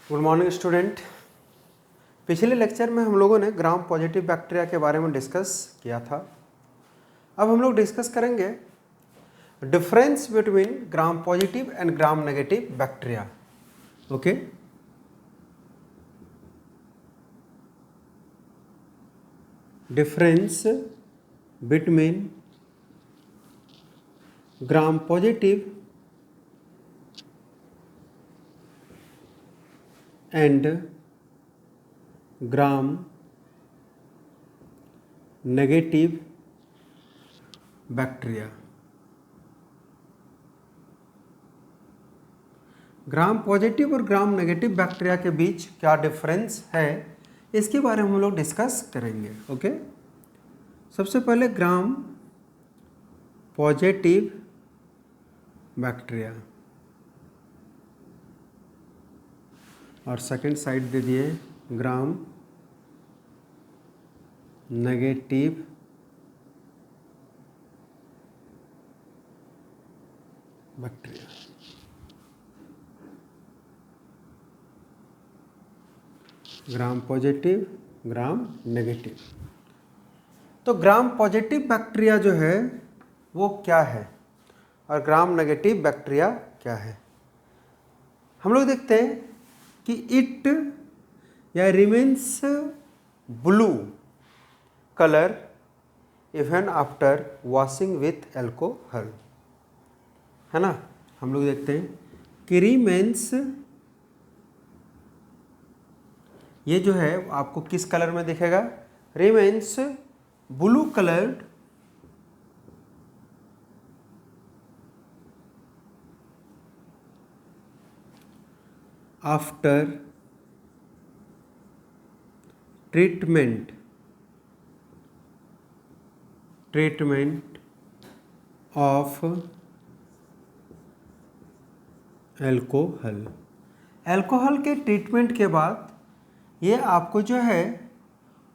Good morning student. पिछले lecture में हम लोगों ने ग्राम पॉजिटिव बैक्टीरिया के बारे में डिस्कस किया था। अब हम लोग डिस्कस करेंगे difference between gram positive and gram negative bacteria. Okay, difference between gram positive and gram negative bacteria. Gram positive और ग्राम नेगेटिव बैक्टीरिया के बीच क्या डिफरेंस है, इसके बारे में हम लोग डिस्कस करेंगे। ओके, सबसे पहले ग्राम पॉजिटिव बैक्टीरिया और सेकंड साइड दे दिए gram negative bacteria. Gram positive, gram negative. तो ग्राम पॉजिटिव बैक्टीरिया जो है वो क्या है और ग्राम नेगेटिव बैक्टीरिया क्या है, हम लोग देखते हैं कि इट या remains blue colour even after washing with alcohol, है ना। हम लोग देखते हैं कि रिमेन्स, ये जो है आपको किस कलर में दिखेगा, remains blue coloured after treatment of alcohol. Alcohol के ट्रीटमेंट के बाद ये आपको जो है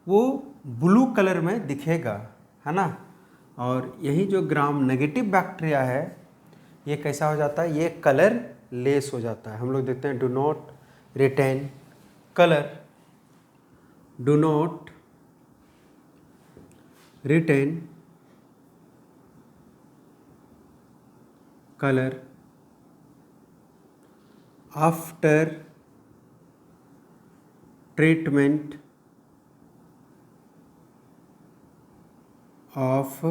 वो ब्लू कलर में दिखेगा, है ना। और यही जो ग्राम नेगेटिव बैक्टीरिया है ये कैसा हो जाता है, ये कलर लेस हो जाता है। हम लोग देखते हैं do not retain colour, do not retain colour after treatment of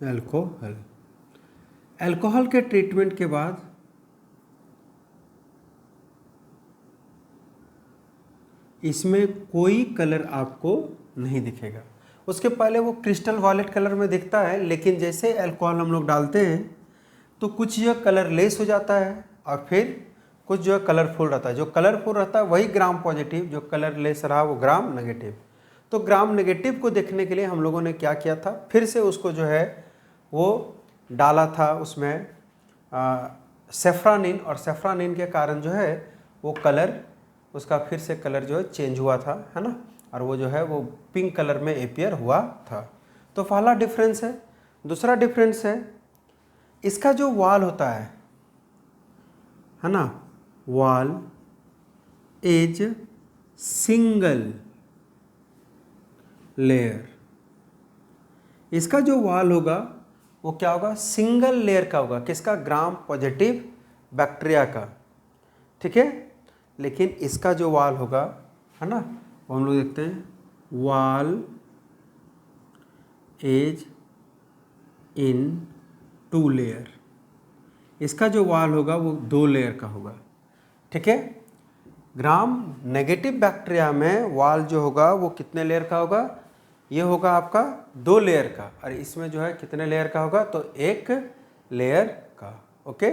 alcohol. Alcohol के ट्रीटमेंट के बाद इसमें कोई कलर आपको नहीं दिखेगा। उसके पहले वो क्रिस्टल वॉयलेट कलर में दिखता है, लेकिन जैसे एल्कोहल हम लोग डालते हैं तो कुछ जो कलर लेस हो जाता है और फिर कुछ जो कलरफुल रहता है। जो कलरफुल रहता है वही ग्राम पॉजिटिव, जो कलर लेस रहा वो ग्राम नेगेटिव। तो ग्राम नेगेटिव को देखने के लिए हम लोगों ने क्या किया था, फिर से उसको जो है वो डाला था उसमें सेफ्रानिन, और सेफ्रानिन के कारण जो है वो कलर, उसका फिर से कलर जो है चेंज हुआ था, है ना। और वो जो है वो पिंक कलर में एपियर हुआ था। तो पहला डिफरेंस है। दूसरा डिफरेंस है इसका जो वॉल होता है ना, वॉल इज सिंगल लेयर। इसका जो वॉल होगा वो क्या होगा, सिंगल लेयर का होगा। किसका, ग्राम पॉजिटिव बैक्टीरिया का, ठीक है। लेकिन इसका जो वॉल होगा, है ना, वो हम लोग देखते हैं वॉल इज इन 2 लेयर। इसका जो वॉल होगा वो 2 लेयर का होगा, ठीक है। ग्राम नेगेटिव बैक्टीरिया में वॉल जो होगा वो कितने लेयर का होगा, ये होगा आपका 2 लेयर का, और इसमें जो है कितने लेयर का होगा, तो 1 लेयर का। ओके,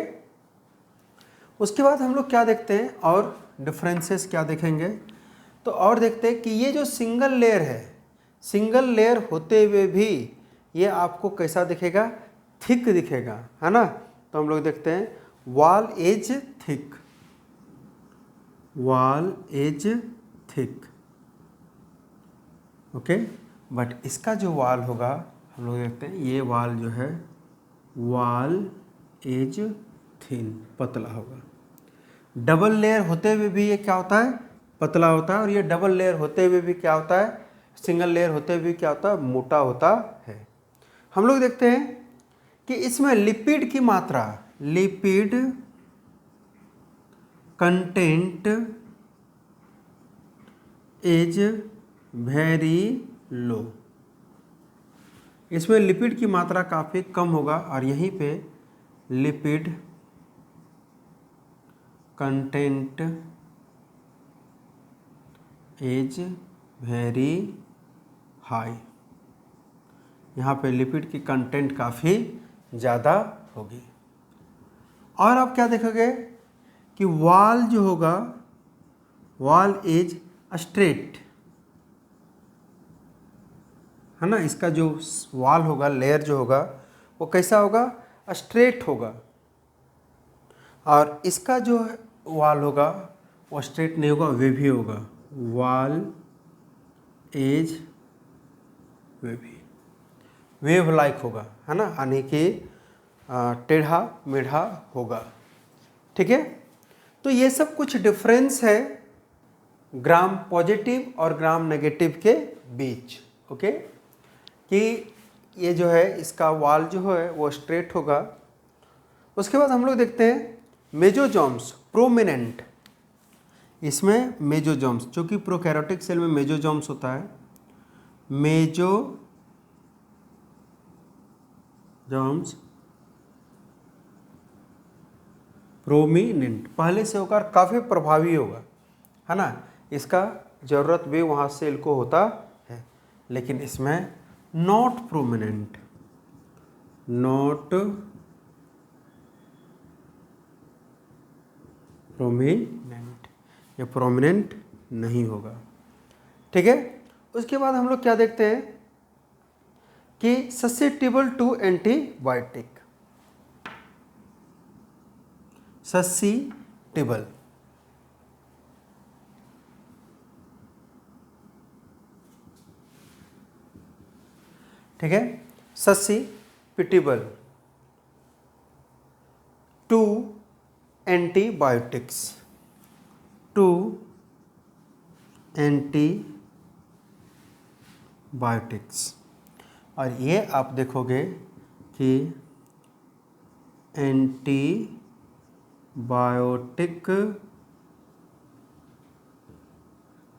उसके बाद हम लोग क्या देखते हैं और डिफरेंसेस क्या देखेंगे, तो और देखते हैं कि ये जो सिंगल लेयर है, सिंगल लेयर होते हुए भी ये आपको कैसा दिखेगा, थिक दिखेगा, है ना। तो हम लोग देखते हैं wall is thick, wall is thick, okay. But इसका जो वॉल होगा हम लोग देखते हैं, ये वॉल जो है वॉल इज थिन, पतला होगा। डबल लेयर होते हुए भी ये क्या होता है, पतला होता है, और ये डबल लेयर होते हुए भी क्या होता है, सिंगल लेयर होते हुए भी क्या होता है, मोटा होता है। हम लोग देखते हैं कि इसमें लिपिड की मात्रा, lipid content is very low, इसमें लिपिड की मात्रा काफ़ी कम होगा, और यहीं पे lipid content is very high, यहाँ पे लिपिड की कंटेंट काफ़ी ज़्यादा होगी। और आप क्या देखोगे कि वॉल जो होगा, वॉल इज स्ट्रेट, है ना, इसका जो वॉल होगा, लेयर जो होगा वो कैसा होगा, स्ट्रेट होगा, और इसका जो वॉल होगा वो स्ट्रेट नहीं होगा, वेवी होगा। Wall is wavy, wave like होगा, है ना, यानी कि टेढ़ा मेढ़ा होगा। ठीक है, तो ये सब कुछ डिफरेंस है ग्राम पॉजिटिव और ग्राम नेगेटिव के बीच। ओके, कि ये जो है इसका वॉल जो है वो स्ट्रेट होगा। उसके बाद हम लोग देखते हैं मेजोजोम्स प्रोमिनेंट, इसमें मेजोजोम्स, जो कि प्रोकैरियोटिक सेल में मेजोजोम्स होता है, मेजोजोम्स प्रोमिनेंट, पहले से होकर काफ़ी प्रभावी होगा, है ना, इसका ज़रूरत भी वहाँ सेल को होता है, लेकिन इसमें नॉट प्रोमिनेंट, नॉट प्रोमिनेंट, ये प्रोमिनेंट नहीं होगा। ठीक है, उसके बाद हम लोग क्या देखते हैं कि ससेप्टिबल टू एंटीबायोटिक, ससेप्टिबल, ठीक है, susceptible to antibiotics, to antibiotics. और ये आप देखोगे कि एंटीबायोटिक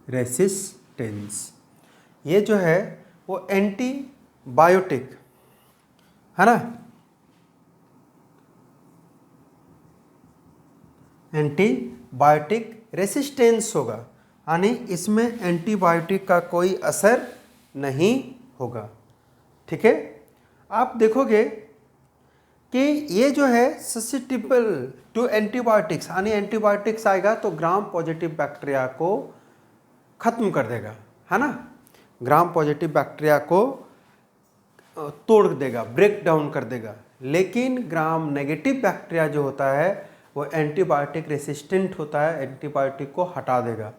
रेसिस्टेंस, ये जो है वो एंटीबायोटिक, है ना, एंटीबायोटिक रेसिस्टेंस होगा, यानी इसमें एंटीबायोटिक का कोई असर नहीं होगा। ठीक है, आप देखोगे कि ये जो है ससेप्टिबल टू एंटीबायोटिक्स, यानी एंटीबायोटिक्स आएगा तो ग्राम पॉजिटिव बैक्टीरिया को खत्म कर देगा, है ना, ग्राम पॉजिटिव बैक्टीरिया को तोड़ देगा, ब्रेक डाउन कर देगा। लेकिन ग्राम नेगेटिव बैक्टीरिया जो होता है वो एंटीबायोटिक रेसिस्टेंट होता है, एंटीबायोटिक को हटा देगा।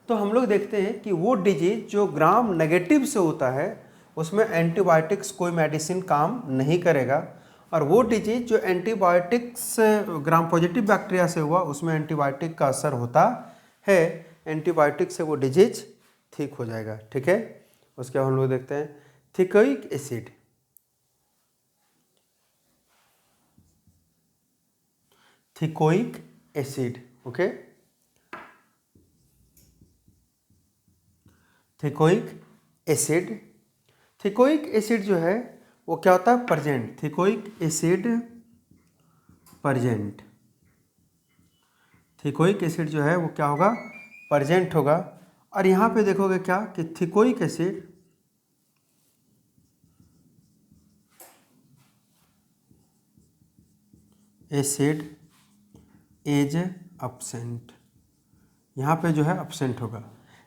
तो हम लोग देखते हैं कि वो डिजीज जो ग्राम नेगेटिव से होता है उसमें एंटीबायोटिक्स कोई मेडिसिन काम नहीं करेगा, और वो डिजीज जो एंटीबायोटिक्स ग्राम पॉजिटिव बैक्टीरिया से हुआ उसमें एंटीबायोटिक का असर होता है, एंटीबायोटिक से वो डिजीज ठीक हो जाएगा। ठीक है, उसके बाद हम लोग देखते हैं teichoic acid, teichoic acid, okay, teichoic acid, teichoic acid जो है वो क्या होता है, present, teichoic acid present, teichoic acid जो है वो क्या होगा, प्रेजेंट होगा। और यहाँ पे देखोगे क्या कि थिकोइक एसिड एसिड इज एब्सेंट, यहाँ पे जो है एब्सेंट होगा,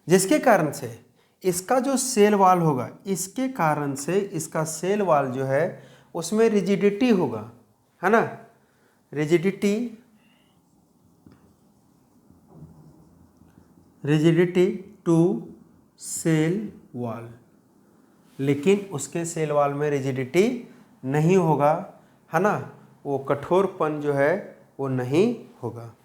जिसके कारण से इसका जो सेल वाल होगा, इसके कारण से इसका सेल वाल जो है उसमें रिजिडिटी होगा, है ना, rigidity, rigidity to cell wall, लेकिन उसके सेल वॉल में रिजिडिटी नहीं होगा, है ना, वो कठोरपन जो है वो नहीं होगा।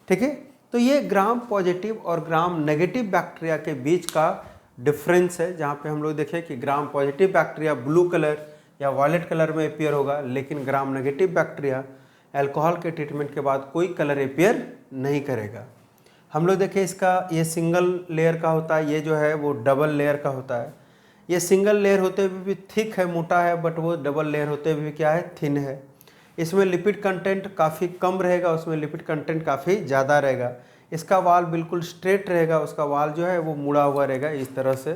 ठीक है, तो ये ग्राम पॉजिटिव और ग्राम नेगेटिव बैक्टीरिया के बीच का डिफरेंस है, जहाँ पे हम लोग देखें कि gram positive bacteria blue colour या वायलेट कलर में अपीयर होगा, लेकिन ग्राम नेगेटिव बैक्टीरिया अल्कोहल के ट्रीटमेंट के बाद कोई कलर अपीयर नहीं करेगा। हम लोग देखें इसका ये सिंगल लेयर का होता है, ये जो है वो डबल लेयर का होता है। ये सिंगल लेयर होते हुए भी थिक है, मोटा है, बट वो डबल लेयर होते हुए भी क्या है, थिन है। इसमें लिपिड कंटेंट काफ़ी कम रहेगा, उसमें लिपिड कंटेंट काफ़ी ज़्यादा रहेगा। इसका वाल बिल्कुल स्ट्रेट रहेगा, उसका वाल जो है वो मुड़ा हुआ रहेगा इस तरह से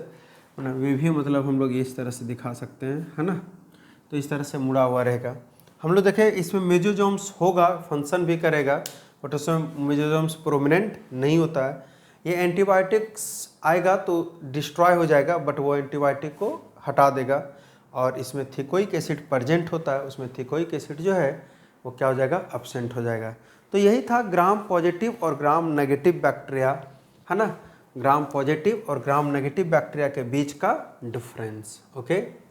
ना, भी मतलब हम लोग इस तरह से दिखा सकते हैं, है ना। तो इस तरह से मुड़ा हुआ रहेगा। हम लोग देखें इसमें मेसोजोम्स होगा, फंक्शन भी करेगा, बट उसमें मेसोजोम्स प्रोमिनेंट नहीं होता है। ये एंटीबायोटिक्स आएगा तो डिस्ट्रॉय हो जाएगा, बट वो एंटीबायोटिक को हटा देगा। और इसमें थिकोइक एसिड प्रेजेंट होता है, उसमें थिकोइक एसिड जो है वो क्या हो जाएगा, एब्सेंट हो जाएगा। तो यही था ग्राम पॉजिटिव और ग्राम नेगेटिव बैक्टीरिया, है ना, ग्राम पॉजिटिव और ग्राम नेगेटिव बैक्टीरिया के बीच का डिफरेंस। ओके,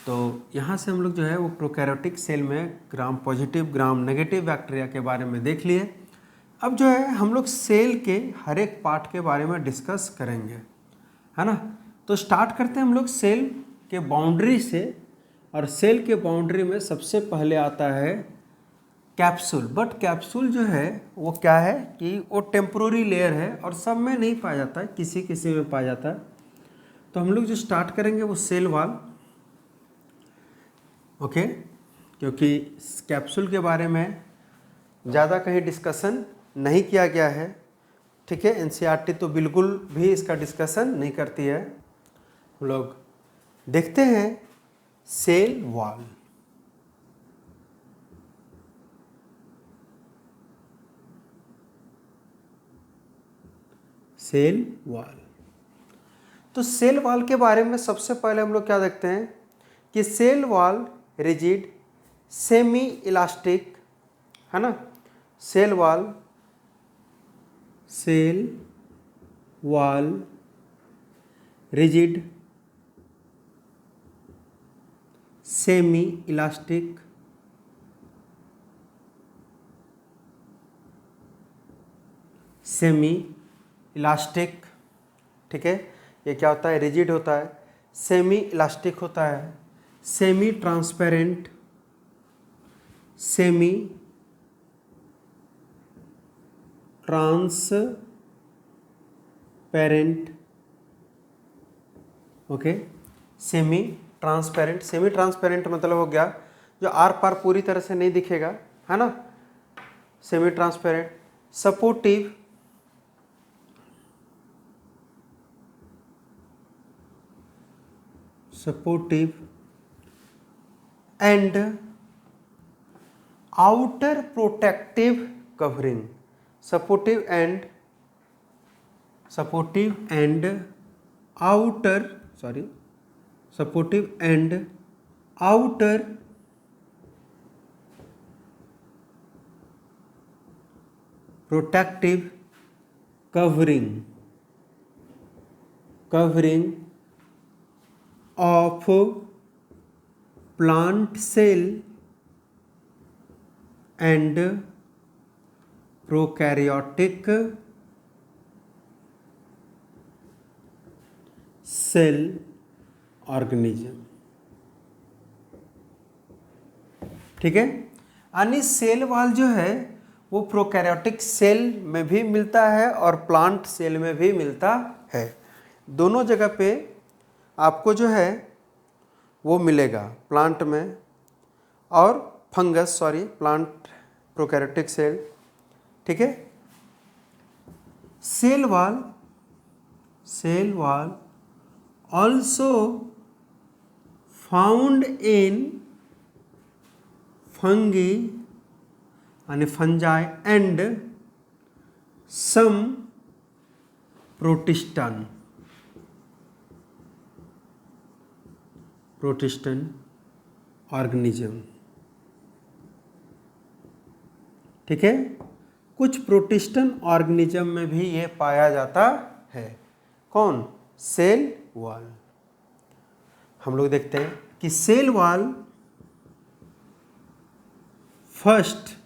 तो यहाँ से हम लोग जो है वो प्रोकैरियोटिक सेल में gram positive gram negative bacteria के बारे में देख लिए। अब जो है हम लोग सेल के हर एक पार्ट के बारे में डिस्कस करेंगे, है ना। तो स्टार्ट करते हैं हम लोग सेल के बाउंड्री से, और सेल के बाउंड्री में सबसे पहले आता है कैप्सूल। बट कैप्सूल जो है वो क्या है कि वो टेम्प्रोरी लेयर है और सब में नहीं पाया जाता है, किसी किसी में पाया जाता है। तो हम लोग जो स्टार्ट करेंगे वो सेल वॉल। ओके, क्योंकि कैप्सूल के बारे में ज़्यादा कहीं डिस्कशन नहीं किया गया है। ठीक है, एनसीईआरटी तो बिल्कुल भी इसका डिस्कशन नहीं करती है। हम लोग देखते हैं सेल वॉल। सेल वॉल, तो सेल वॉल के बारे में सबसे पहले हम लोग क्या देखते हैं कि cell wall rigid semi elastic, है ना। Cell wall rigid semi elastic ठीक है, ये क्या होता है, रिजिड होता है, सेमी इलास्टिक होता है, semi transparent, okay, semi transparent मतलब हो गया जो आर पार पूरी तरह से नहीं दिखेगा, है ना, semi transparent. Supportive and outer protective covering, supportive and outer protective covering of plant cell and prokaryotic cell organism। ठीक है, यानी सेल वॉल जो है वो प्रोकैरियोटिक सेल में भी मिलता है और प्लांट सेल में भी मिलता है। दोनों जगह पे आपको जो है वो मिलेगा, प्लांट में और प्लांट प्रोकैरियोटिक सेल। ठीक है, cell wall also found in fungi and some protistan organism. ठीक है, कुछ प्रोटिस्टन ऑर्गेनिज्म में भी ये पाया जाता है। कौन? Cell wall. हम लोग देखते हैं कि cell wall first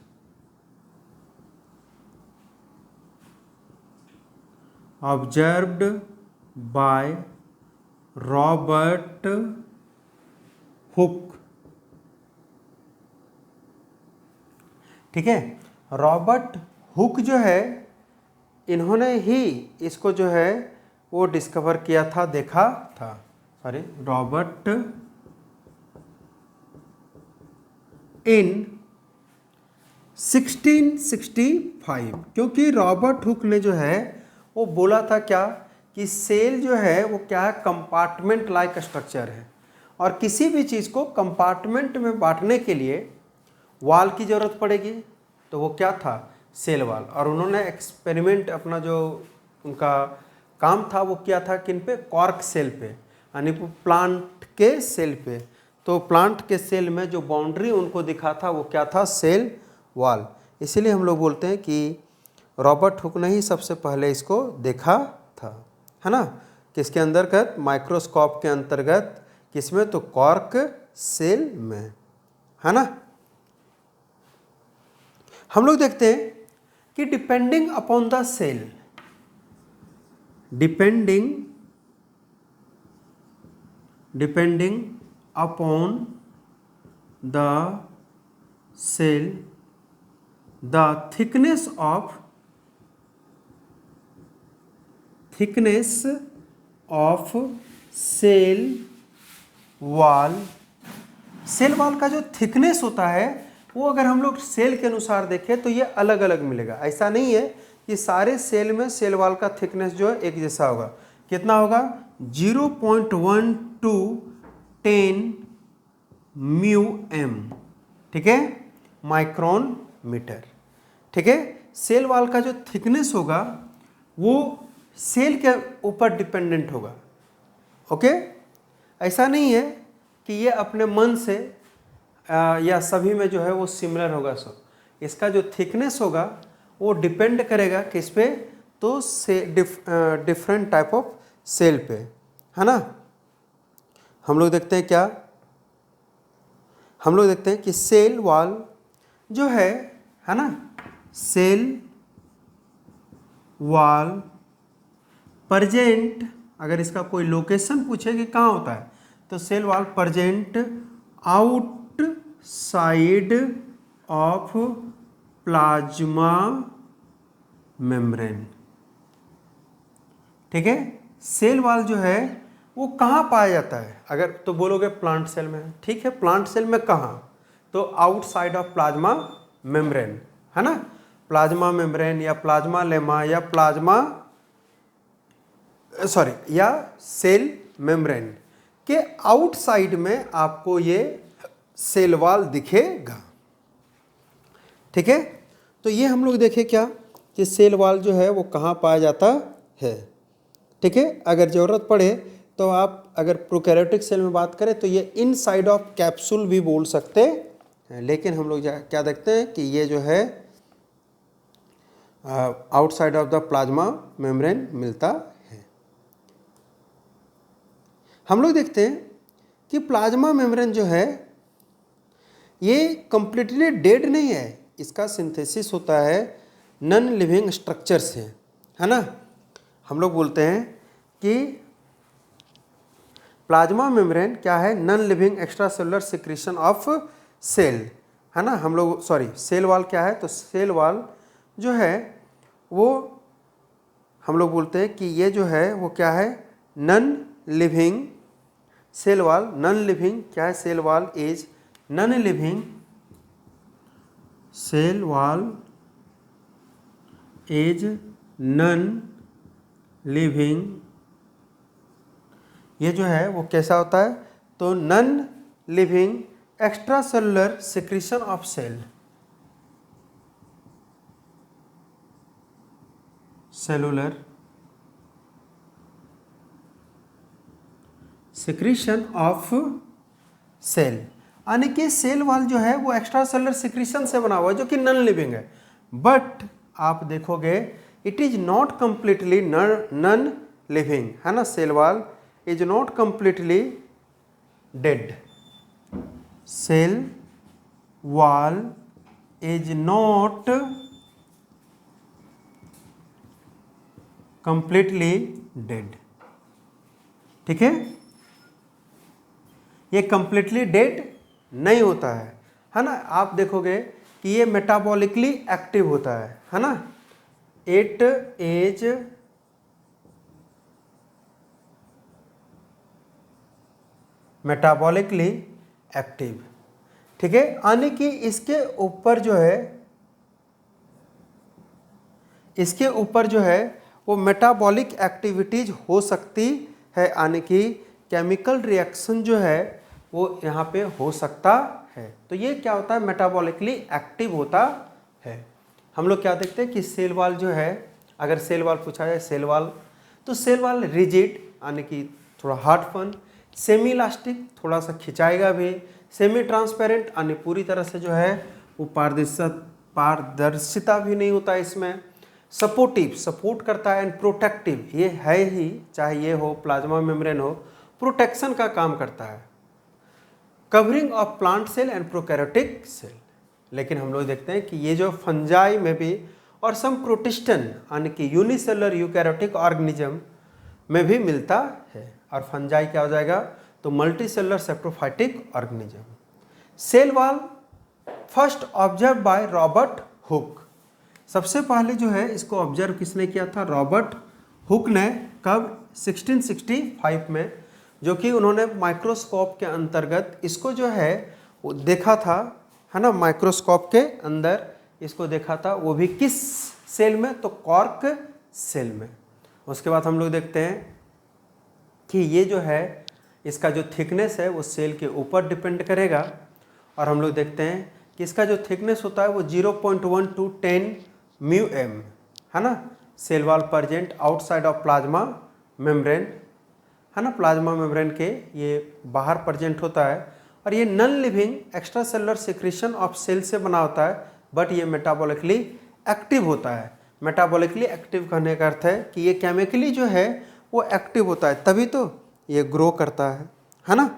observed by Robert Hooke. ठीक है, रॉबर्ट हुक जो है, इन्होंने ही इसको जो है वो डिस्कवर किया था, देखा था। सॉरी, रॉबर्ट इन 1665, क्योंकि रॉबर्ट हुक ने जो है वो बोला था क्या कि सेल जो है वो क्या है, कंपार्टमेंट लाइक स्ट्रक्चर है, और किसी भी चीज़ को कंपार्टमेंट में बांटने के लिए वाल की ज़रूरत पड़ेगी। तो वो क्या था, सेल वाल। और उन्होंने एक्सपेरिमेंट, अपना जो उनका काम था वो क्या था, किन पे, कॉर्क सेल पे, यानी प्लांट के सेल पे। तो प्लांट के सेल में जो बाउंड्री उनको दिखा था वो क्या था, सेल वाल। इसीलिए हम लोग बोलते हैं कि रॉबर्ट हुक ने ही सबसे पहले इसको देखा था, है ना। किसके अंतर्गत, माइक्रोस्कोप के अंतर्गत, किसमें, तो कॉर्क सेल में, है ना। हम लोग देखते हैं कि depending upon the cell, depending upon the cell, the thickness of cell wall, cell wall का जो थिकनेस होता है वो अगर हम लोग सेल के अनुसार देखें तो ये अलग अलग मिलेगा। ऐसा नहीं है कि सारे सेल में सेल वॉल का थिकनेस जो है एक जैसा होगा। कितना होगा, 0.1210 म्यू एम, ठीक है, माइक्रोन मीटर। ठीक है, सेल वॉल का जो थिकनेस होगा वो सेल के ऊपर डिपेंडेंट होगा। ओके, ऐसा नहीं है कि ये अपने मन से या सभी में जो है वो सिमिलर होगा। सब इसका जो थिकनेस होगा वो डिपेंड करेगा किस पे, तो से डिफरेंट टाइप ऑफ सेल पे, है ना। हम लोग देखते हैं क्या, हम लोग देखते हैं कि सेल वॉल जो है ना, सेल वॉल प्रेजेंट, अगर इसका कोई लोकेशन पूछे कि कहाँ होता है, तो cell wall present outside of plasma membrane. ठीक है, सेल वॉल जो है वो कहाँ पाया जाता है, अगर तो बोलोगे प्लांट सेल में। ठीक है, प्लांट सेल में कहाँ, तो आउटसाइड ऑफ प्लाज्मा मेम्ब्रेन, है ना। प्लाज्मा मेम्ब्रेन या प्लाज्मा लेमा या या सेल मेम्ब्रेन के आउटसाइड में आपको ये सेल वॉल दिखेगा। ठीक है, तो ये हम लोग देखें क्या कि सेल वॉल जो है वो कहाँ पाया जाता है। ठीक है, अगर ज़रूरत पड़े तो आप अगर प्रोकैरियोटिक सेल में बात करें तो ये इनसाइड ऑफ कैप्सूल भी बोल सकते हैं, लेकिन हम लोग क्या देखते हैं कि ये जो है outside of the plasma membrane मिलता है। हम लोग देखते हैं कि प्लाज्मा मेम्ब्रेन जो है ये कंप्लीटली डेड नहीं है, इसका सिंथेसिस होता है नॉन लिविंग स्ट्रक्चर से, है ना। हम लोग बोलते हैं कि प्लाज्मा मेम्ब्रेन क्या है, non living extra cellular secretion of cell, है ना। हम लोग सेल वॉल क्या है, तो सेल वॉल जो है वो हम लोग बोलते हैं कि ये जो है वो क्या है, non living cell wall. Non living क्या है, cell wall is non living cell wall is non living, ये जो है वो कैसा होता है, तो non living extra cellular secretion of cell, cellular secretion of cell, यानी कि सेल वॉल जो है वो एक्स्ट्रा सेलुलर सिक्रीशन से बना हुआ है जो कि नॉन लिविंग है। बट आप देखोगे it is not completely non living, है ना। Cell wall is not completely dead, cell wall is not completely dead. ठीक है, ये कंप्लीटली डेड नहीं होता है ना। आप देखोगे कि ये मेटाबॉलिकली एक्टिव होता है ना। It is metabolically active. ठीक है, यानी कि इसके ऊपर जो है वो मेटाबॉलिक एक्टिविटीज हो सकती है, यानी कि केमिकल रिएक्शन जो है वो यहाँ पे हो सकता है। तो ये क्या होता है, मेटाबॉलिकली एक्टिव होता है। हम लोग क्या देखते हैं कि सेल वॉल जो है, अगर सेल वॉल पूछा जाए सेल वॉल, तो सेल वॉल रिजिड यानी कि थोड़ा हार्डफन, सेमी इलास्टिक थोड़ा सा खिंचाएगा भी, सेमी ट्रांसपेरेंट यानी पूरी तरह से जो है वो पारदर्शिता भी नहीं होता इसमें, सपोर्टिव सपोर्ट करता है, एंड प्रोटेक्टिव ये है ही, चाहे ये हो प्लाज्मा मेम्ब्रेन हो, प्रोटेक्शन का काम करता है, covering of plant cell and prokaryotic cell. लेकिन हम लोग देखते हैं कि ये जो फंजाई में भी और सम प्रोटिस्टन यानी कि यूनिसेलुलर यूकैरियोटिक ऑर्गेनिज्म में भी मिलता है। और फंजाई क्या हो जाएगा, तो multicellular saprophytic organism. Cell wall first observe by Robert Hooke. सबसे पहले जो है इसको ऑब्जर्व किसने किया था, रॉबर्ट हुक ने। कब, 1665 में, जो कि उन्होंने माइक्रोस्कोप के अंतर्गत इसको जो है वो देखा था, है ना, माइक्रोस्कोप के अंदर इसको देखा था, वो भी किस सेल में, तो कॉर्क सेल में। उसके बाद हम लोग देखते हैं कि ये जो है इसका जो थिकनेस है वो सेल के ऊपर डिपेंड करेगा, और हम लोग देखते हैं कि इसका जो थिकनेस होता है वो 0.1 to 10 μm, है ना। Cell wall present outside of plasma membrane, है ना, प्लाज्मा मेम्ब्रेन के ये बाहर प्रेजेंट होता है, और ये non living extra cellular secretion of cell से बना होता है, बट ये मेटाबॉलिकली एक्टिव होता है। मेटाबॉलिकली एक्टिव कहने का अर्थ है कि ये केमिकली जो है वो एक्टिव होता है, तभी तो ये ग्रो करता है ना।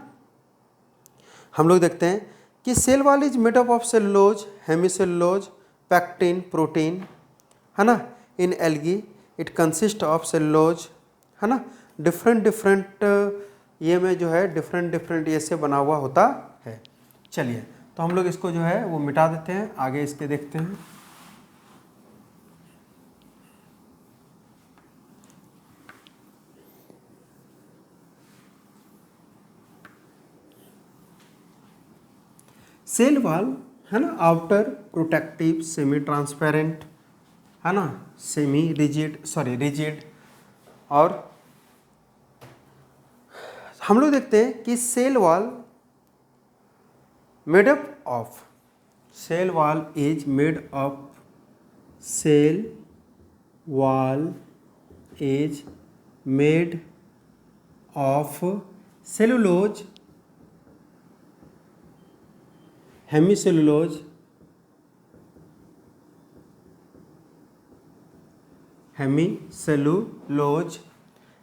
हम लोग देखते हैं कि cell wall is made up of cellulose, hemicellulose, pectin, protein, है ना। In algae it consist of cellulose, है ना। डिफरेंट ये में जो है डिफरेंट ये से बना हुआ होता है। चलिए, तो हम लोग इसको जो है वो मिटा देते हैं, आगे इसके देखते हैं। सेल वॉल, है ना, आउटर प्रोटेक्टिव, सेमी ट्रांसपेरेंट, है ना, सेमी रिजिड। और हम लोग देखते हैं कि cell wall is made of cellulose, hemicellulose,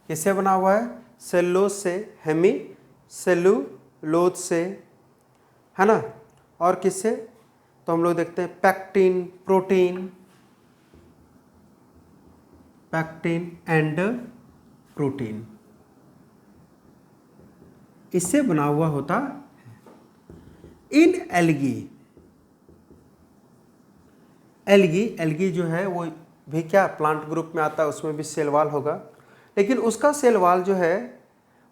किससे बना हुआ है, सेलुलोज से, हेमीसेलुलोज से, है ना। और किससे, तो हम लोग देखते हैं पैक्टिन, एंड प्रोटीन, इससे बना हुआ होता है। इन एल्गी जो है वो भी क्या प्लांट ग्रुप में आता है, उसमें भी सेल वॉल होगा, लेकिन उसका सेल वॉल जो है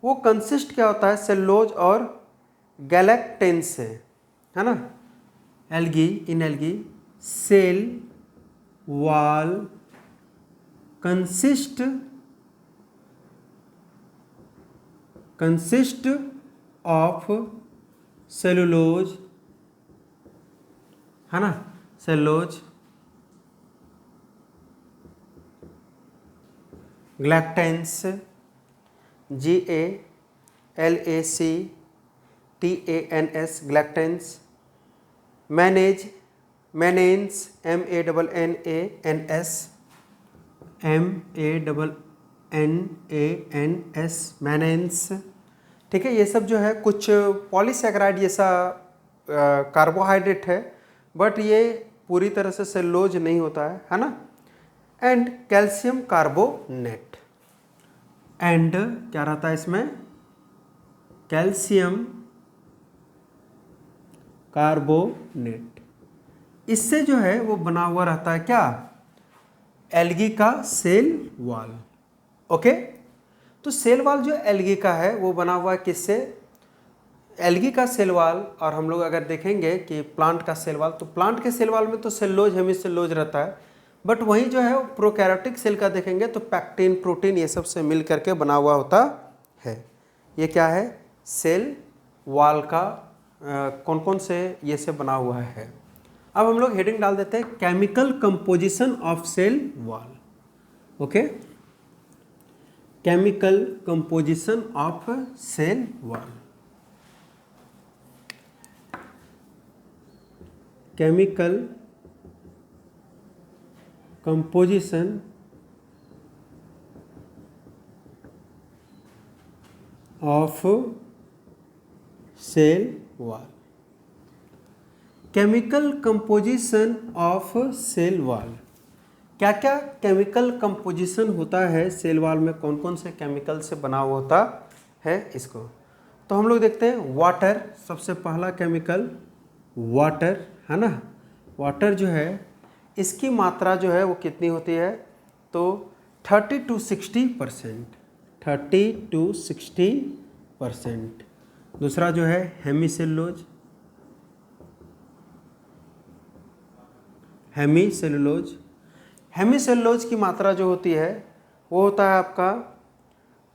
वो कंसिस्ट क्या होता है, सेलुलोज और गैलेक्टेन से, है ना। In algae cell wall consist of cellulose, है ना, cellulose, galactans, GALACTANS, galactans, mannans, MANANS, mannans. ठीक है, ये सब जो है कुछ पॉलीसैकेराइड जैसा कार्बोहाइड्रेट है, बट ये पूरी तरह से सेलुलोज नहीं होता है ना। And calcium carbonate. एंड क्या रहता है इसमें, कैल्शियम कार्बोनेट। इससे जो है वो बना हुआ रहता है क्या, एल्गी का सेल वॉल। ओके, तो सेल वॉल जो एल्गी का है वो बना हुआ है किससे, एल्गी का सेल वॉल। और हम लोग अगर देखेंगे कि प्लांट का सेल वॉल, तो प्लांट के सेल वॉल में तो सेलुलोज हेमिसेलुलोज रहता है, बट वहीं जो है प्रोकैरियोटिक सेल का देखेंगे तो पैक्टिन प्रोटीन ये सब से मिल करके बना हुआ होता है। ये क्या है, सेल वॉल का कौन कौन से ये से बना हुआ है। अब हम लोग हेडिंग डाल देते हैं, chemical composition of cell wall. Okay, chemical composition of cell wall. Chemical composition of cell wall. Chemical composition of cell wall, क्या क्या केमिकल कंपोजिशन होता है सेल वॉल में, कौन कौन से केमिकल से बना हुआ होता है इसको। तो हम लोग देखते हैं वाटर, सबसे पहला केमिकल वाटर है ना। वाटर जो है इसकी मात्रा जो है वो कितनी होती है, तो 30 to 60%, 30 to 60%। दूसरा जो है हेमीसेलुलोज, हेमीसेलुलोज। हेमीसेलुलोज की मात्रा जो होती है वो होता है आपका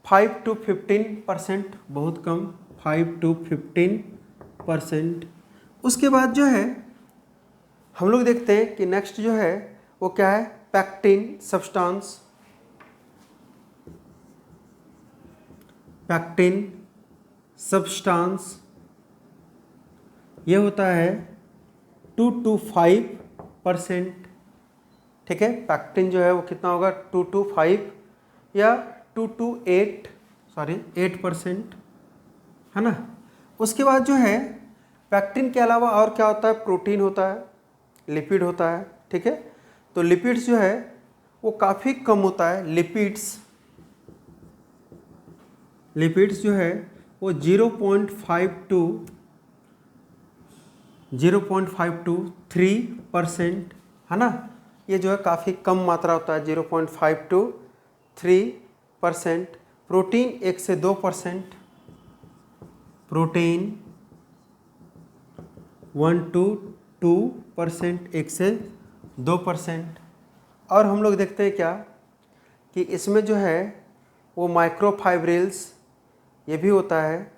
5 to 15%, बहुत कम, 5 to 15%। उसके बाद जो है हम लोग देखते हैं कि नेक्स्ट जो है वो क्या है, पैक्टिन सब्सटेंस। पैक्टिन सब्सटेंस ये होता है 2 to 5%। ठीक है, पैक्टिन जो है वो कितना होगा, 2 to 5 या 2 to 8% है ना। उसके बाद जो है पैक्टिन के अलावा और क्या होता है, प्रोटीन होता है, लिपिड होता है। ठीक है, तो लिपिड्स जो है वो काफ़ी कम होता है। लिपिड्स जो है वो 0.5 to 3% है ना। ये जो है काफ़ी कम मात्रा होता है, 0.5 to 3%। प्रोटीन 1 से 2%, प्रोटीन 1 to 2%, 1 से 2%। और हम लोग देखते हैं क्या कि इसमें जो है वो माइक्रोफाइब्रिल्स ये भी होता है।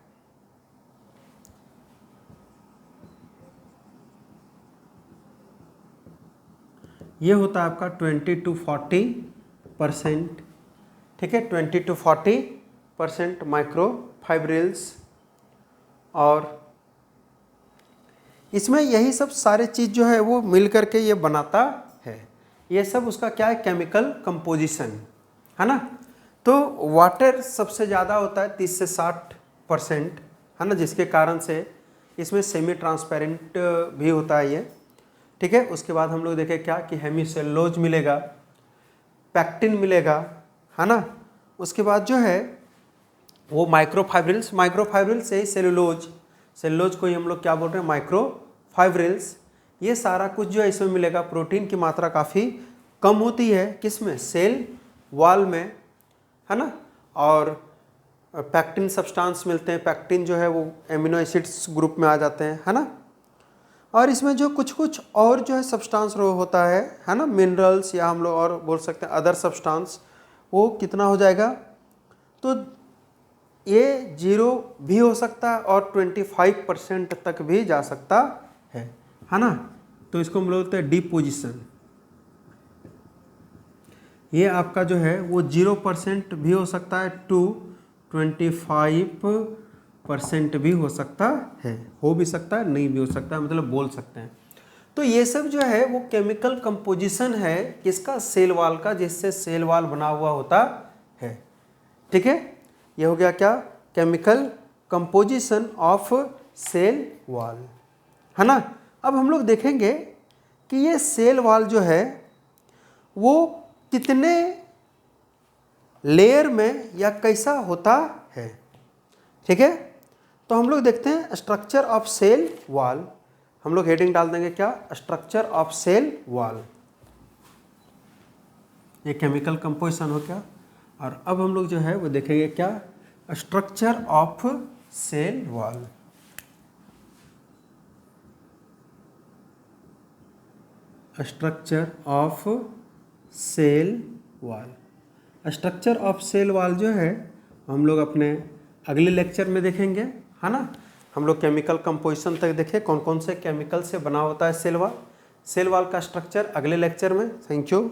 ये होता है आपका 20 to 40%। ठीक है, 20 to 40% माइक्रोफाइब्रिल्स। और इसमें यही सब सारे चीज़ जो है वो मिल करके ये बनाता है। ये सब उसका क्या है, केमिकल कंपोजिशन है ना। तो वाटर सबसे ज़्यादा होता है 30 से 60% है ना, जिसके कारण से इसमें सेमी ट्रांसपेरेंट भी होता है ये। ठीक है, उसके बाद हम लोग देखें क्या कि हेमीसेलुलोज मिलेगा, पैक्टिन मिलेगा है ना। उसके बाद जो है वो माइक्रोफाइब्रिल्स से ही सेलुलोज को ही हम लोग क्या बोल रहे हैं, माइक्रोफाइब्रिल्स। ये सारा कुछ जो है इसमें मिलेगा। प्रोटीन की मात्रा काफ़ी कम होती है किसमें, सेल वॉल में है ना। और पैक्टिन सब्सटेंस मिलते हैं, पैक्टिन जो है वो एमिनो एसिड्स ग्रुप में आ जाते हैं है ना। और इसमें जो कुछ और जो है सब्सटेंस होता है ना, मिनरल्स या हम लोग और बोल सकते हैं अदर सब्सटेंस, वो कितना हो जाएगा, तो ये 0 भी हो सकता है और 25% तक भी जा सकता है ना। तो इसको हम बोलते हैं डिपोजिशन। ये आपका जो है वो 0% भी हो सकता है टू 25% भी हो सकता है, हो भी सकता है, नहीं भी हो सकता है, मतलब बोल सकते हैं। तो ये सब जो है वो केमिकल कंपोजिशन है किसका, सेल वॉल का, जिससे सेल वॉल बना हुआ होता है। ठीक है, ये हो गया क्या, chemical composition of cell wall है ना। अब हम लोग देखेंगे कि ये सेल वॉल जो है वो कितने लेयर में या कैसा होता है। ठीक है, तो हम लोग देखते हैं स्ट्रक्चर ऑफ सेल वॉल। हम लोग हेडिंग डाल देंगे क्या, स्ट्रक्चर ऑफ सेल वॉल। ये केमिकल कंपोजिशन हो गया। और अब हम लोग जो है वो देखेंगे क्या, structure of cell wall. Structure of cell wall. Structure of cell wall जो है हम लोग अपने अगले लेक्चर में देखेंगे, है ना। हम लोग केमिकल कंपोजिशन तक देखें, कौन कौन से केमिकल से बना होता है सेल वॉल। सेल वॉल का स्ट्रक्चर अगले लेक्चर में। Thank you.